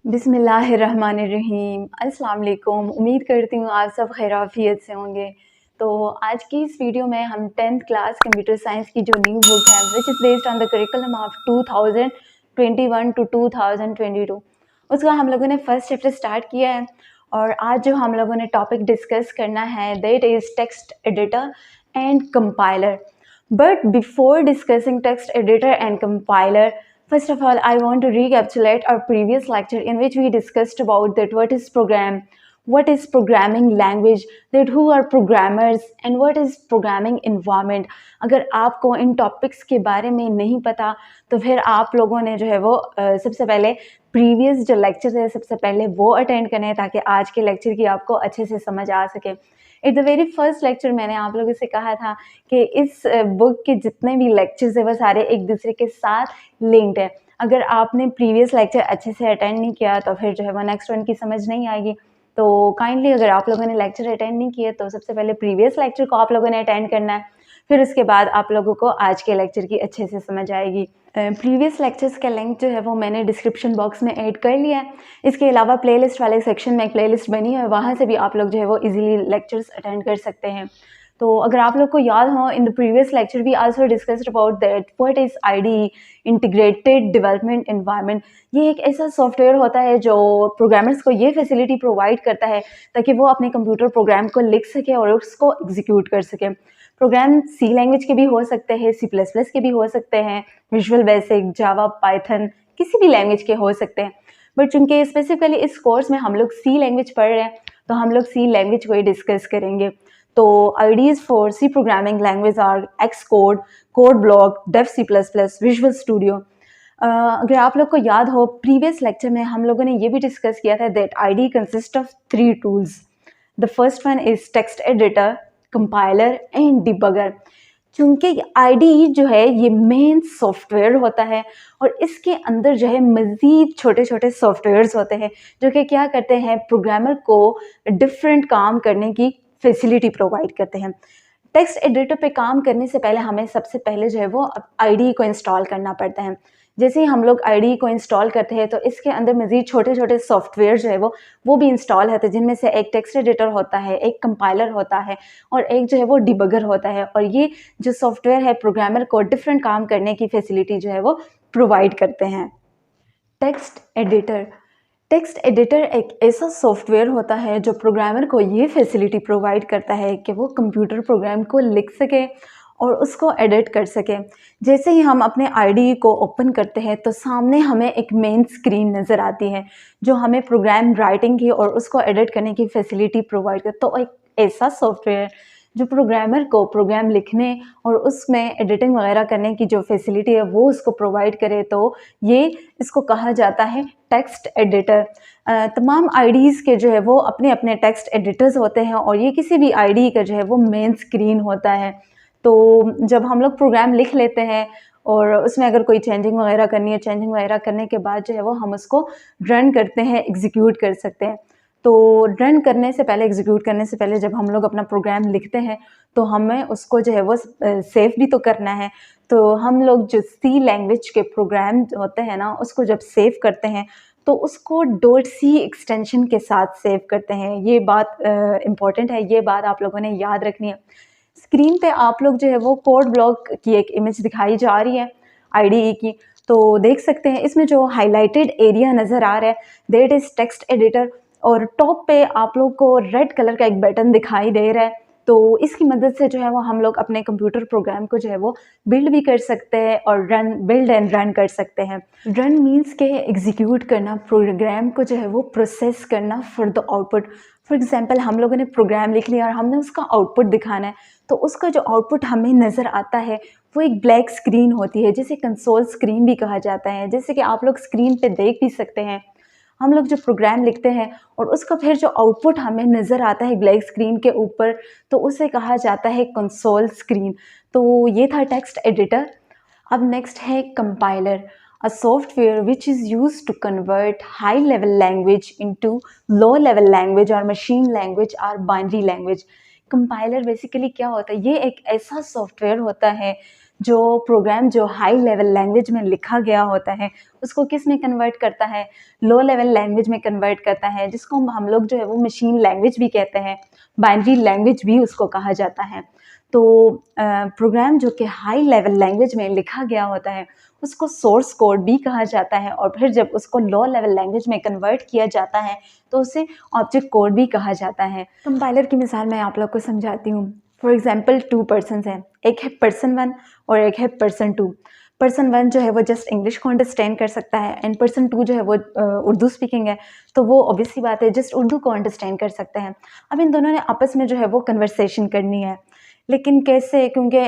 बिस्मिल्लाहिर्रहमानिर्रहीम। अस्सलाम वालेकुम। उम्मीद करती हूँ आप सब खैराफियत से होंगे। तो आज की इस वीडियो में हम 10th क्लास कंप्यूटर साइंस की जो न्यू बुक है which is based on the curriculum of 2021 to 2022 उसका हम लोगों ने फर्स्ट चैप्टर स्टार्ट किया है। और आज जो हम लोगों ने टॉपिक डिस्कस करना है that is text editor and compiler. But before discussing text editor and compiler, first of all, I want to recapitulate our previous lecture in which we discussed about that what is program, what is programming language, that who are programmers and what is programming environment. अगर आपको इन topics के बारे में नहीं पता तो फिर आप लोगों ने जो है वो सबसे पहले प्रीवियस जो लेक्चर है सबसे पहले वो अटेंड करने हैं ताकि आज के लेक्चर की आपको अच्छे से समझ आ सके। In the very first lecture मैंने आप लोगों से कहा था कि इस बुक के जितने भी लेक्चर्स है वो सारे एक दूसरे के साथ लिंक्ड है। अगर आपने प्रीवियस लेक्चर अच्छे से अटेंड नहीं किया तो फिर जो है वो नेक्स्ट वन की समझ नहीं आएगी। तो काइंडली अगर आप लोगों ने लेक्चर अटेंड नहीं किए तो सबसे पहले प्रीवियस लेक्चर को आप लोगों ने अटेंड करना है, फिर उसके बाद आप लोगों को आज के लेक्चर की अच्छे से समझ आएगी। प्रीवियस लेक्चर्स का लिंक जो है वो मैंने डिस्क्रिप्शन बॉक्स में ऐड कर लिया है। इसके अलावा प्लेलिस्ट वाले सेक्शन में एक प्लेलिस्ट बनी है, वहाँ से भी आप लोग जो है वो इजीली लेक्चर्स अटेंड कर सकते हैं। तो अगर आप लोग को याद हो in the previous lecture we also discussed about that what is IDE, integrated development environment. ये एक ऐसा सॉफ्टवेयर होता है जो प्रोग्रामर्स को ये फैसिलिटी प्रोवाइड करता है ताकि वो अपने कंप्यूटर प्रोग्राम को लिख सके और उसको एग्जीक्यूट कर सके। प्रोग्राम सी लैंग्वेज के भी हो सकते हैं, सी प्लस प्लस के भी हो सकते हैं, विजुअल बेसिक, जावा, पाइथन, किसी भी लैंग्वेज के हो सकते हैं। बट चूंकि स्पेसिफिकली इस कोर्स में हम लोग सी लैंग्वेज पढ़ रहे हैं तो हम लोग सी लैंग्वेज को ही डिस्कस करेंगे। तो IDEs for C programming language are Xcode, code block, Dev C plus plus, visual studio. अगर आप लोग को याद हो प्रीवियस लेक्चर में हम लोगों ने ये भी डिस्कस किया था that ID consist of 3 tools. The first one is text editor, compiler and debugger. क्योंकि आईडी जो है ये मेन सॉफ्टवेयर होता है और इसके अंदर जो है मज़ीद छोटे छोटे सॉफ्टवेयर्स होते हैं जो कि क्या करते हैं, प्रोग्रामर को डिफरेंट काम करने की फैसिलिटी प्रोवाइड करते हैं। टेक्स्ट एडिटर पे काम करने से पहले हमें सबसे पहले जो है वो आईडी को इंस्टॉल करना पड़ता है। जैसे ही हम लोग आईडी को इंस्टॉल करते हैं तो इसके अंदर मज़ीद छोटे छोटे सॉफ्टवेयर जो है वो भी इंस्टॉल होते हैं, जिनमें से एक टेक्स्ट एडिटर होता है, एक कंपाइलर होता है और एक जो है वो डिबगर होता है। और ये जो सॉफ्टवेयर है प्रोग्रामर को डिफरेंट काम करने की फैसिलिटी जो है वो प्रोवाइड करते हैं। टेक्स्ट एडिटर, टेक्स्ट एडिटर एक ऐसा सॉफ्टवेयर होता है जो प्रोग्रामर को ये फैसिलिटी प्रोवाइड करता है कि वो कंप्यूटर प्रोग्राम को लिख सके और उसको एडिट कर सके। जैसे ही हम अपने आईडी को ओपन करते हैं तो सामने हमें एक मेन स्क्रीन नज़र आती है जो हमें प्रोग्राम राइटिंग की और उसको एडिट करने की फैसिलिटी प्रोवाइड करता है। तो एक ऐसा सॉफ्टवेयर जो प्रोग्रामर को प्रोग्राम लिखने और उसमें एडिटिंग वगैरह करने की जो फैसिलिटी है वो उसको प्रोवाइड करे तो ये इसको कहा जाता है टेक्स्ट एडिटर। तमाम आईडीज़ के जो है वो अपने अपने टेक्स्ट एडिटर्स होते हैं और ये किसी भी आईडी का जो है वो मेन स्क्रीन होता है। तो जब हम लोग प्रोग्राम लिख लेते हैं और उसमें अगर कोई चेंजिंग वगैरह करनी है, चेंजिंग वगैरह करने के बाद जो है वो हम उसको रन करते हैं, एग्जीक्यूट कर सकते हैं। तो रन करने से पहले, एग्जीक्यूट करने से पहले जब हम लोग अपना प्रोग्राम लिखते हैं तो हमें उसको जो है वो सेव भी तो करना है। तो हम लोग जो सी लैंग्वेज के प्रोग्राम होते हैं ना उसको जब सेव करते हैं तो उसको .c एक्सटेंशन के साथ सेव करते हैं। ये बात इम्पॉर्टेंट है, ये बात आप लोगों ने याद रखनी है। स्क्रीन पे आप लोग जो है वो कोड ब्लॉक की एक इमेज दिखाई जा रही है आईडीई की, तो देख सकते हैं इसमें जो हाईलाइटेड एरिया नज़र आ रहा है दैट इज़ टेक्स्ट एडिटर और टॉप पे आप लोग को रेड कलर का एक बटन दिखाई दे रहा है। तो इसकी मदद से जो है वो हम लोग अपने कंप्यूटर प्रोग्राम को जो है वो बिल्ड भी कर सकते हैं और बिल्ड एंड रन कर सकते हैं। रन मीन्स के एग्जीक्यूट करना, प्रोग्राम को जो है वो प्रोसेस करना for the output. For example हम लोगों ने प्रोग्राम लिख लिया और हमने उसका आउटपुट दिखाना है तो उसका जो आउटपुट हमें नज़र आता है वो एक ब्लैक स्क्रीन होती है जिसे कंसोल स्क्रीन भी कहा जाता है। जैसे कि आप लोग स्क्रीन पे देख भी सकते हैं, हम लोग जो प्रोग्राम लिखते हैं और उसका फिर जो आउटपुट हमें नज़र आता है ब्लैक स्क्रीन के ऊपर तो उसे कहा जाता है कंसोल स्क्रीन। तो ये था टेक्स्ट एडिटर। अब नेक्स्ट है compiler, a software which is used to convert high level language into low level language or machine language or binary language। Compiler basically क्या होता है, ये एक ऐसा सॉफ्टवेयर होता है जो प्रोग्राम जो हाई लेवल लैंग्वेज में लिखा गया होता है उसको किस में कन्वर्ट करता है, लो लेवल लैंग्वेज में कन्वर्ट करता है, जिसको हम लोग जो है वो मशीन लैंग्वेज भी कहते हैं, बाइनरी लैंग्वेज भी उसको कहा जाता है। तो प्रोग्राम जो कि हाई लेवल लैंग्वेज में लिखा गया होता है उसको सोर्स कोड भी कहा जाता है, और फिर जब उसको लो लेवल लैंग्वेज में कन्वर्ट किया जाता है तो उसे ऑब्जेक्ट कोड भी कहा जाता है। कंपाइलर की मिसाल मैं आप लोग को समझाती हूँ। फॉर एग्जाम्पल 2 पर्सनस हैं, एक है पर्सन 1 और एक है पर्सन 2। पर्सन 1 जो है वो जस्ट इंग्लिश को अंडरस्टैंड कर सकता है, एंड पर्सन 2 जो है वो उर्दू स्पीकिंग है, तो वो ऑब्वियसली बात है जस्ट उर्दू को अंडरस्टैंड कर सकते हैं। अब इन दोनों ने आपस में जो है वो कन्वर्सेशन करनी है, लेकिन कैसे? क्योंकि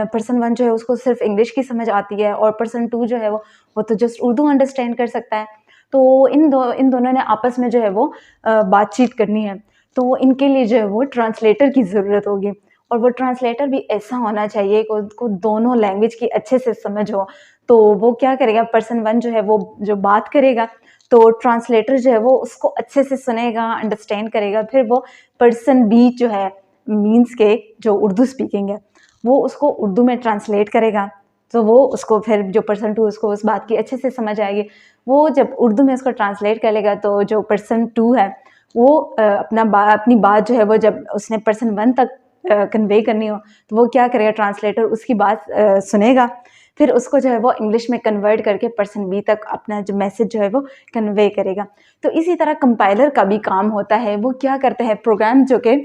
पर्सन 1 जो है उसको सिर्फ इंग्लिश की समझ आती है और पर्सन 2 जो है वो तो जस्ट उर्दू अंडरस्टैंड कर सकता है। तो इन दोनों ने आपस में जो है वो बातचीत करनी है, तो इनके लिए जो है वो ट्रांसलेटर की ज़रूरत होगी, और वो ट्रांसलेटर भी ऐसा होना चाहिए कि उसको दोनों लैंग्वेज की अच्छे से समझ हो। तो वो क्या करेगा, पर्सन 1 जो है वो जो बात करेगा तो ट्रांसलेटर जो है वो उसको अच्छे से सुनेगा, अंडरस्टैंड करेगा, फिर वो पर्सन बी जो है मीन्स के जो उर्दू स्पीकिंग है वो उसको उर्दू में ट्रांसलेट करेगा, तो वो उसको फिर जो पर्सन 2 उसको उस बात की अच्छे से समझ आएगी। वो जब उर्दू में उसको ट्रांसलेट करेगा तो जो पर्सन 2 है वो अपनी बात जो है वो जब उसने पर्सन 1 तक कन्वे करनी हो तो वो क्या करेगा, ट्रांसलेटर उसकी बात सुनेगा, फिर उसको जो है वो इंग्लिश में कन्वर्ट करके पर्सन बी तक अपना जो मैसेज जो है वो कन्वे करेगा। तो इसी तरह कंपाइलर का भी काम होता है। वो क्या करते हैं, प्रोग्राम जो कि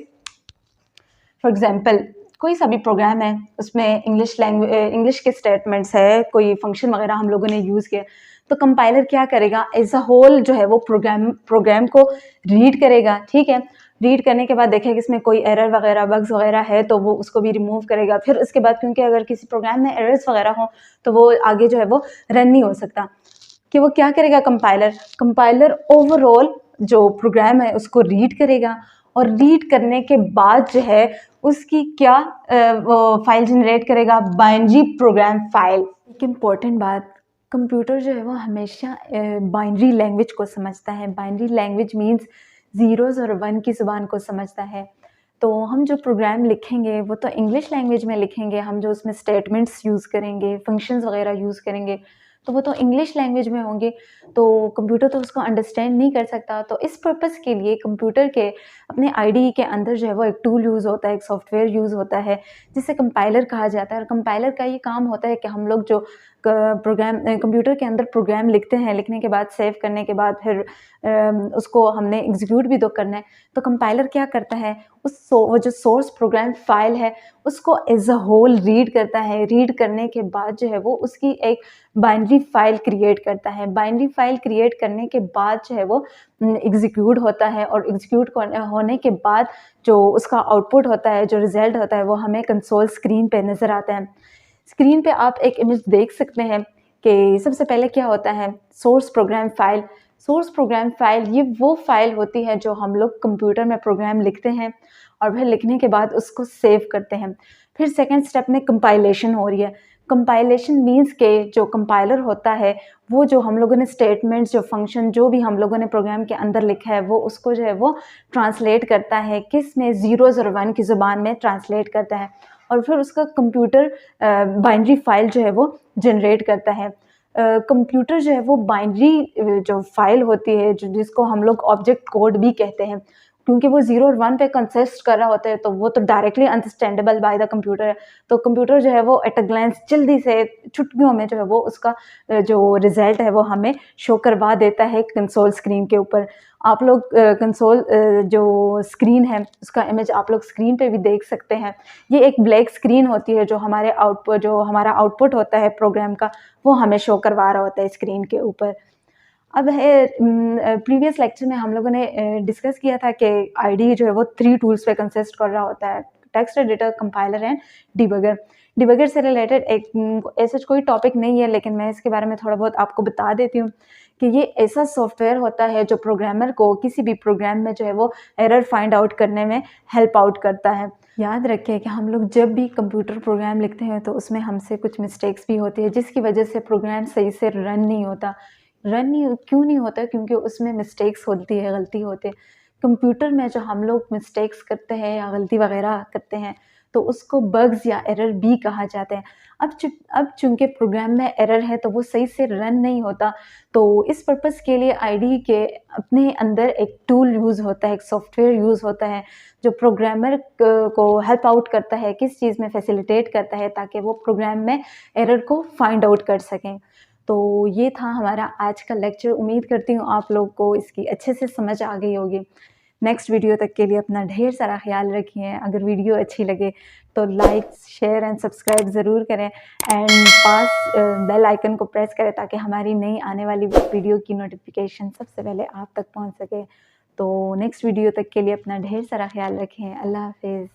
फॉर एग्जाम्पल कोई सा भी प्रोग्राम है उसमें इंग्लिश के स्टेटमेंट्स है, कोई फंक्शन वगैरह हम लोगों ने यूज़ किया, तो कंपाइलर क्या करेगा, एज अ होल जो है वो प्रोग्राम को रीड करेगा। ठीक है, रीड करने के बाद देखेगा कि इसमें कोई एरर वगैरह बग्स वगैरह है तो वो उसको भी रिमूव करेगा। फिर उसके बाद क्योंकि अगर किसी प्रोग्राम में एरर्स वगैरह हो तो वो आगे जो है वो रन नहीं हो सकता, कि वो क्या करेगा, कंपाइलर ओवरऑल जो प्रोग्राम है उसको रीड करेगा, और रीड करने के बाद जो है उसकी क्या वो फाइल जनरेट करेगा, बाइनरी प्रोग्राम फाइल। एक इम्पॉर्टेंट बात, कंप्यूटर जो है वो हमेशा बाइनरी लैंग्वेज को समझता है। बाइनरी लैंग्वेज मीन्स ज़ीरोज़ और 1 की ज़ुबान को समझता है। तो हम जो प्रोग्राम लिखेंगे वो तो इंग्लिश लैंग्वेज में लिखेंगे, हम जो उसमें स्टेटमेंट्स यूज़ करेंगे, फंक्शंस वगैरह यूज़ करेंगे तो वो तो इंग्लिश लैंग्वेज में होंगे, तो कंप्यूटर तो उसको अंडरस्टैंड नहीं कर सकता। तो इस पर्पज़ के लिए कंप्यूटर के अपने आईडीई के अंदर जो है वो एक टूल यूज़ होता है, एक सॉफ्टवेयर यूज़ होता है जिसे कंपाइलर कहा जाता है। और कंपाइलर का ये काम होता है कि हम लोग जो कंप्यूटर के अंदर प्रोग्राम लिखते हैं, लिखने के बाद सेव करने के बाद फिर उसको हमने एग्जीक्यूट भी तो करना है, तो कंपाइलर क्या करता है, वो जो सोर्स प्रोग्राम फाइल है उसको एज अ होल रीड करता है। रीड करने के बाद जो है वो उसकी एक बाइनरी फाइल क्रिएट करता है। बाइनरी फाइल क्रिएट करने के बाद जो है वो एग्जीक्यूट होता है, और एग्जीक्यूट होने के बाद जो उसका आउटपुट होता है, जो रिजल्ट होता है, वो हमें कंसोल स्क्रीन पे नज़र आता है। स्क्रीन पे आप एक इमेज देख सकते हैं कि सबसे पहले क्या होता है, source program file. Source program file ये वो फाइल होती है जो हम लोग कंप्यूटर में प्रोग्राम लिखते हैं और फिर लिखने के बाद उसको सेव करते हैं। फिर सेकंड स्टेप में कंपाइलेशन हो रही है। कंपाइलेशन मीन्स के जो कंपाइलर होता है वो जो हम लोगों ने स्टेटमेंट्स, जो फंक्शन, जो भी हम लोगों ने प्रोग्राम के अंदर लिखा है वो उसको जो है वो ट्रांसलेट करता है, किस में, ज़ीरोज़ और 1 की ज़ुबान में ट्रांसलेट करता है, और फिर उसका कंप्यूटर बाइनरी फाइल जो है वो जनरेट करता है। कंप्यूटर जो है वो बाइनरी जो फाइल होती है, जिसको हम लोग ऑब्जेक्ट कोड भी कहते हैं, क्योंकि वो 0 और 1 पे कंसिस्ट कर रहा होता है तो वो तो directly understandable by the computer है। तो कंप्यूटर जो है वो एट अ ग्लैंस जल्दी से चुटकियों में जो है वो उसका जो रिजल्ट है वो हमें शो करवा देता है कंसोल स्क्रीन के ऊपर। आप लोग कंसोल जो स्क्रीन है उसका इमेज आप लोग स्क्रीन पे भी देख सकते हैं। ये एक ब्लैक स्क्रीन होती है, जो हमारा आउटपुट होता है प्रोग्राम का वो हमें शो करवा रहा होता है स्क्रीन के ऊपर। अब है प्रीवियस लेक्चर में हम लोगों ने डिस्कस किया था कि आईडी जो है वो 3 टूल्स पे कंसिस्ट कर रहा होता है, text editor, compiler and debugger. Debugger से रिलेटेड एक ऐसा कोई टॉपिक नहीं है, लेकिन मैं इसके बारे में थोड़ा बहुत आपको बता देती हूँ कि ये ऐसा सॉफ्टवेयर होता है जो प्रोग्रामर को किसी भी प्रोग्राम में जो है वो एरर फाइंड आउट करने में हेल्प आउट करता है। याद रखें कि हम लोग जब भी कंप्यूटर प्रोग्राम लिखते हैं तो उसमें हमसे कुछ मिस्टेक्स भी होती है, जिसकी वजह से प्रोग्राम सही से रन नहीं होता। क्यों नहीं होता? क्योंकि उसमें मिस्टेक्स होती है, गलती होती है। कंप्यूटर में जो हम लोग मिस्टेक्स करते हैं या गलती वगैरह करते हैं तो उसको बग्स या एरर भी कहा जाता है। अब चूँकि प्रोग्राम में एरर है तो वो सही से रन नहीं होता, तो इस पर्पज़ के लिए आईडी के अपने अंदर एक टूल यूज़ होता है, एक सॉफ्टवेयर यूज़ होता है जो प्रोग्रामर को हेल्प आउट करता है, किस चीज़ में फैसिलिटेट करता है ताकि वो प्रोग्राम में एरर को फाइंड आउट कर सकें। तो ये था हमारा आज का लेक्चर। उम्मीद करती हूँ आप लोग को इसकी अच्छे से समझ आ गई होगी। नेक्स्ट वीडियो तक के लिए अपना ढेर सारा ख्याल रखिए। अगर वीडियो अच्छी लगे तो लाइक, शेयर एंड सब्सक्राइब ज़रूर करें एंड पास बेल आइकन को प्रेस करें ताकि हमारी नई आने वाली वीडियो की नोटिफिकेशन सबसे पहले आप तक पहुंच सके। तो नेक्स्ट वीडियो तक के लिए अपना ढेर सारा ख्याल रखें। अल्लाह हाफिज़।